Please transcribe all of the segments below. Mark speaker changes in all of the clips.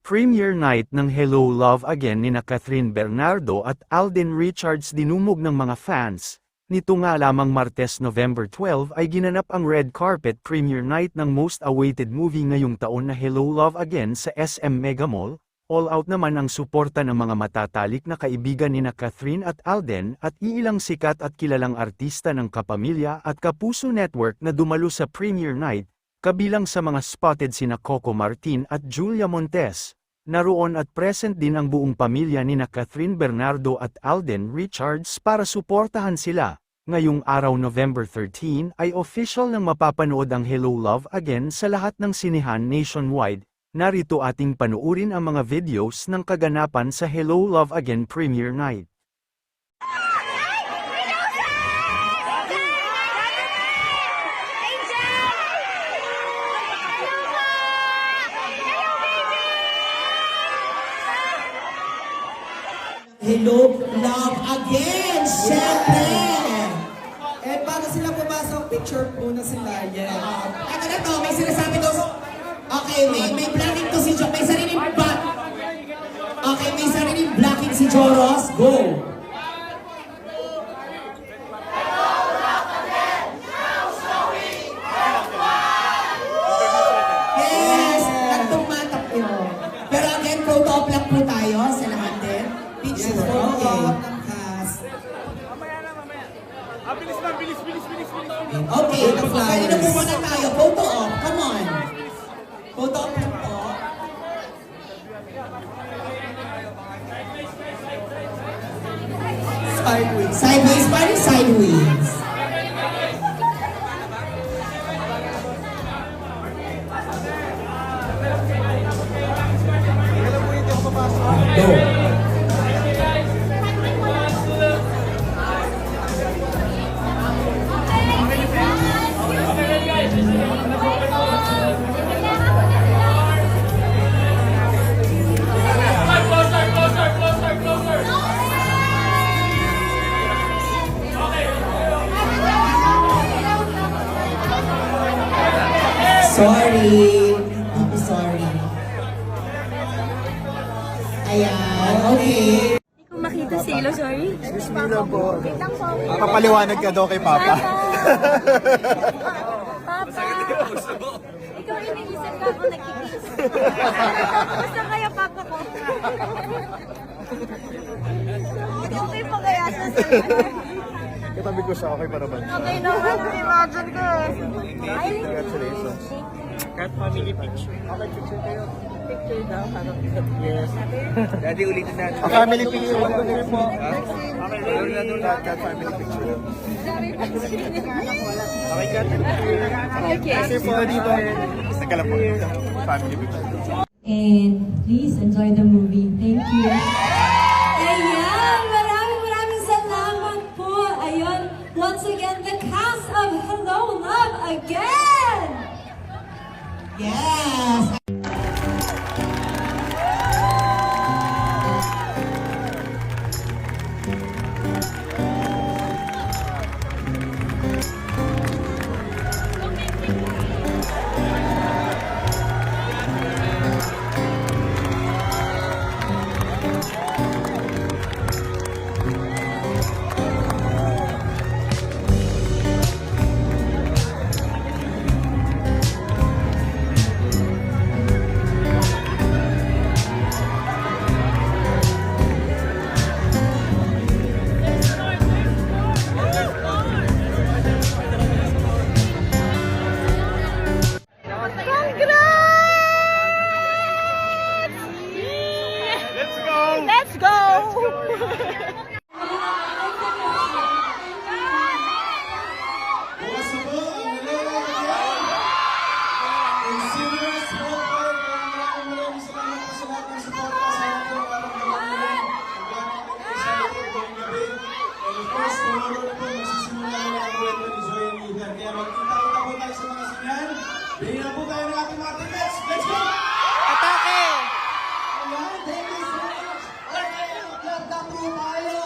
Speaker 1: Premiere night ng Hello Love Again nina Catherine Bernardo at Alden Richards dinumog ng mga fans. Nito nga lamang Martes November 12 ay ginanap ang red carpet premiere night ng most awaited movie ngayong taon na Hello Love Again sa SM Mega Mall. All out naman ang suporta ng mga matatalik na kaibigan nina Catherine at Alden at iilang sikat at kilalang artista ng Kapamilya at Kapuso Network na dumalo sa premiere night, kabilang sa mga spotted sina Coco Martin at Julia Montes. Naroon at present din ang buong pamilya nina Catherine Bernardo at Alden Richards para suportahan sila. Ngayong araw November 13 ay official nang mapapanood ang Hello Love Again sa lahat ng sinehan nationwide. Narito ating panuurin ang mga videos ng kaganapan sa Hello Love Again premiere night.
Speaker 2: Hello, Love Again! Siyempre! Eh, bago sila pumasok, picture muna sila. Yeah. Ito na to, may sinasabi to. Okay, may blocking to si Joros. May sariling block. Okay, may sariling blocking si Joros. Go! Yes! Nagtumatak yun. Pero again, photo op lang po tayo sa lahat din. Picture. Okay. Okay, kanina po muna tayo. Photo op. Come on. Photo op lang po. Sideways. Sideways pa rin sideways. Go. Sorry. I'm sorry. Ayan, okay.
Speaker 3: Hindi ko makita si Ilo, sorry.
Speaker 4: Excuse me lang po. Papaliwanag ka daw kay Papa.
Speaker 3: Papa! Ikaw iniisip ka ako nagkikis. Basta kaya Papa ko. Okay pa kaya sa
Speaker 4: Katabi ko siya, okay pa naman.
Speaker 3: Okay naman, imagine ko. Ay,
Speaker 4: Congratulations.
Speaker 5: Cat family picture.
Speaker 4: Okay, picture kayo.
Speaker 5: Picture daw, parang yes. Daddy, ulitin natin.
Speaker 4: A family picture. Okay po.
Speaker 5: Okay, ulitin natin.
Speaker 4: Cat family picture.
Speaker 5: Okay, cat.
Speaker 3: okay.
Speaker 4: Kasi po dito. Teka lang po. Family picture.
Speaker 6: And please enjoy the movie. Thank you. Ayan! Maraming salamat po. Ayun, once again, the cast of Hello Love Again!
Speaker 2: Yes!
Speaker 3: Let's go!
Speaker 7: Bigyan po tayo ng ating mga teammates. Let's go!
Speaker 5: Atake!
Speaker 2: Ayan, thank you so much. Okay, maganda po tayo.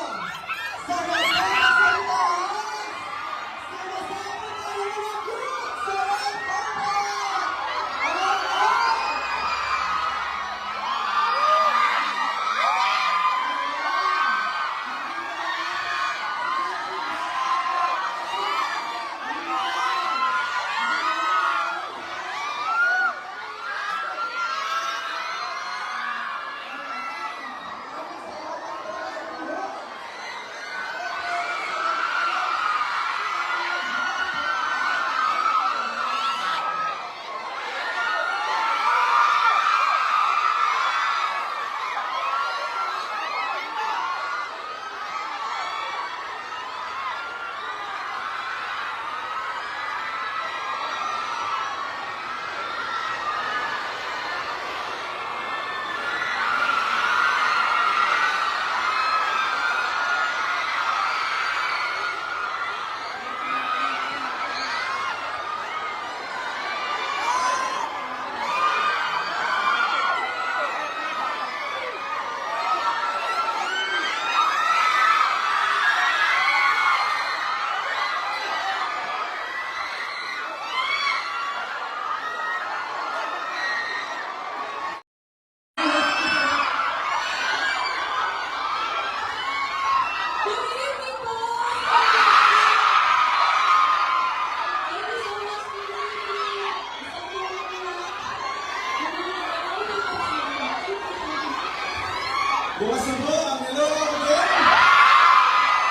Speaker 7: Bukas na po ang Hello Again.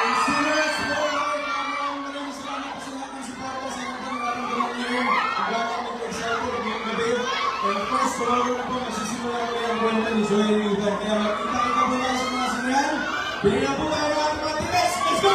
Speaker 7: And singers, maraming salamat po sa lahat ng suporta sa ating nararamdaman ngayon. Hanggang kami po excited ngayong gabi. And of course, tomorrow na po, magsisimula ko yung kwenta ni Joy River. Kaya magkita-kita po tayo sa mga sinayan. Bigyan po tayo ng ating mga tickets. Let's go!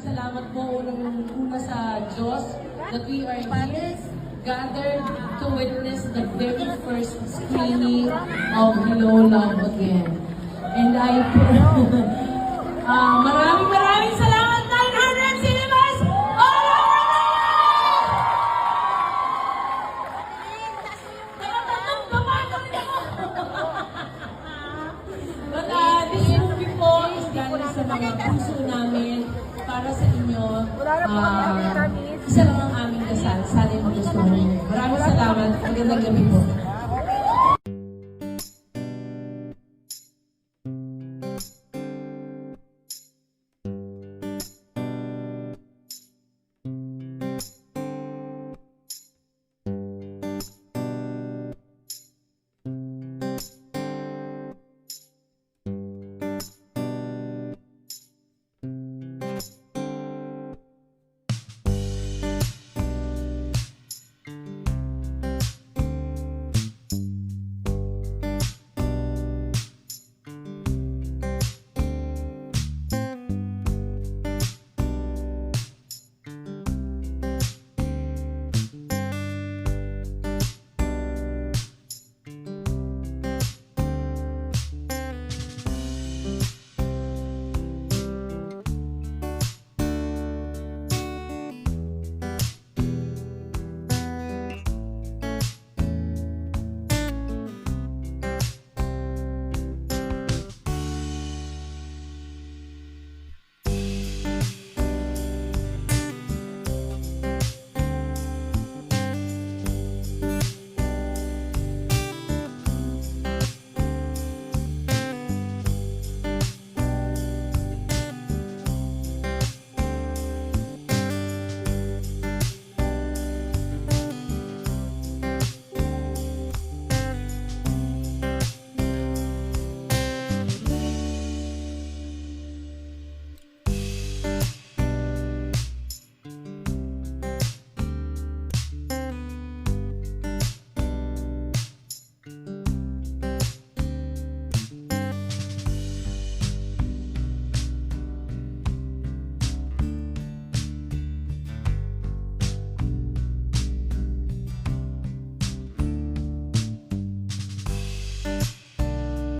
Speaker 6: Salamat po una sa Diyos that we are here gathered to witness the very first screening of Hello Love Again. And I maraming salamat 900 cinemas all over the world! Tagatang babagang ako! But this movie po is galing sa mga puso namin para sa inyo. Isa lang ang aming dasal. Sana yung magustuhan niyo. Maraming salamat. Magandang gabi po.